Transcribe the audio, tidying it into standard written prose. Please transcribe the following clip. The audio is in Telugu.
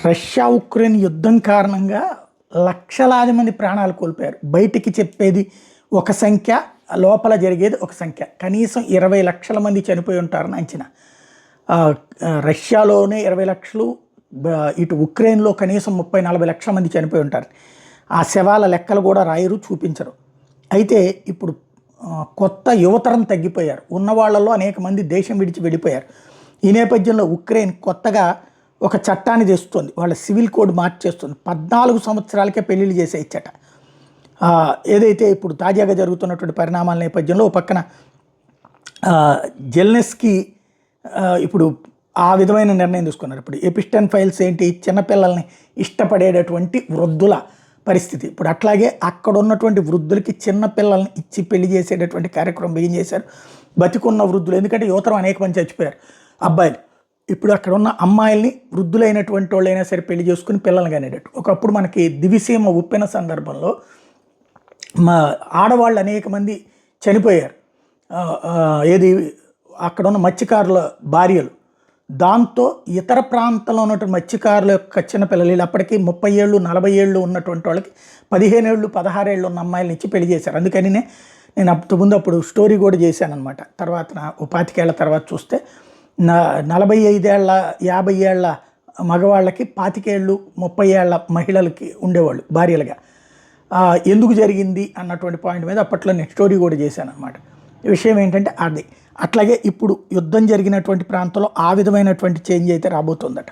రష్యా ఉక్రెయిన్ యుద్ధం కారణంగా లక్షలాది మంది ప్రాణాలు కోల్పోయారు. బయటికి చెప్పేది ఒక సంఖ్య, లోపల జరిగేది ఒక సంఖ్య. కనీసం 20 లక్షల మంది చనిపోయి ఉంటారని అంచనా. రష్యాలోనే 20 లక్షలు, ఇటు ఉక్రెయిన్లో కనీసం 30-40 లక్షల మంది చనిపోయి ఉంటారు. ఆ శవాల లెక్కలు కూడా రాయరు, చూపించరు. అయితే ఇప్పుడు కొత్త యువతరం తగ్గిపోయారు. ఉన్న వాళ్ళలో అనేక మంది దేశం విడిచి వెళ్ళిపోయారు. ఈ నేపథ్యంలో ఉక్రెయిన్ కొత్తగా ఒక చట్టాన్ని తెస్తుంది. వాళ్ళ సివిల్ కోడ్ మార్చేస్తుంది. 14 సంవత్సరాలకే పెళ్లిళ్ళు చేసేయచ్చట. ఏదైతే ఇప్పుడు తాజాగా జరుగుతున్నటువంటి పరిణామాల నేపథ్యంలో పక్కన జెలెన్స్కీ ఇప్పుడు ఆ విధమైన నిర్ణయం తీసుకున్నారు. ఇప్పుడు ఎపిస్టన్ ఫైల్స్ ఏంటి, చిన్నపిల్లల్ని ఇష్టపడేటటువంటి వృద్ధుల పరిస్థితి. ఇప్పుడు అట్లాగే అక్కడ ఉన్నటువంటి వృద్ధులకి చిన్నపిల్లల్ని ఇచ్చి పెళ్లి చేసేటటువంటి కార్యక్రమం బిగిన్ చేశారు. బతికున్న వృద్ధులు, ఎందుకంటే యువతరం అనేక మంది చచ్చిపోయారు అబ్బాయిలు. ఇప్పుడు అక్కడ ఉన్న అమ్మాయిల్ని వృద్ధులైనటువంటి వాళ్ళైనా సరే పెళ్లి చేసుకుని పిల్లలు కానేటట్టు. ఒకప్పుడు మనకి దివిసీమ ఉప్పిన సందర్భంలో ఆడవాళ్ళు అనేక మంది చనిపోయారు. ఏది అక్కడ ఉన్న మత్స్యకారుల భార్యలు. దాంతో ఇతర ప్రాంతంలో ఉన్నటువంటి మత్స్యకారుల యొక్క చిన్నపిల్లలు అప్పటికి 30 ఏళ్ళు 40 ఏళ్ళు ఉన్నటువంటి వాళ్ళకి 15 ఏళ్ళు 16 ఏళ్ళు ఉన్న అమ్మాయిల నుంచి పెళ్లి చేశారు. అందుకని నేను ముందు అప్పుడు స్టోరీ కూడా చేశాను అనమాట. తర్వాత 25 ఏళ్ల తర్వాత చూస్తే 45 ఏళ్ళ 50 ఏళ్ళ మగవాళ్ళకి 25 ఏళ్ళు 30 ఏళ్ళ మహిళలకి ఉండేవాళ్ళు భార్యలుగా. ఎందుకు జరిగింది అన్నటువంటి పాయింట్ మీద అప్పట్లో నేను స్టోరీ కూడా చేశాను అనమాట. విషయం ఏంటంటే అది అట్లాగే ఇప్పుడు యుద్ధం జరిగినటువంటి ప్రాంతంలో ఆ విధమైనటువంటి చేంజ్ అయితే రాబోతుందట.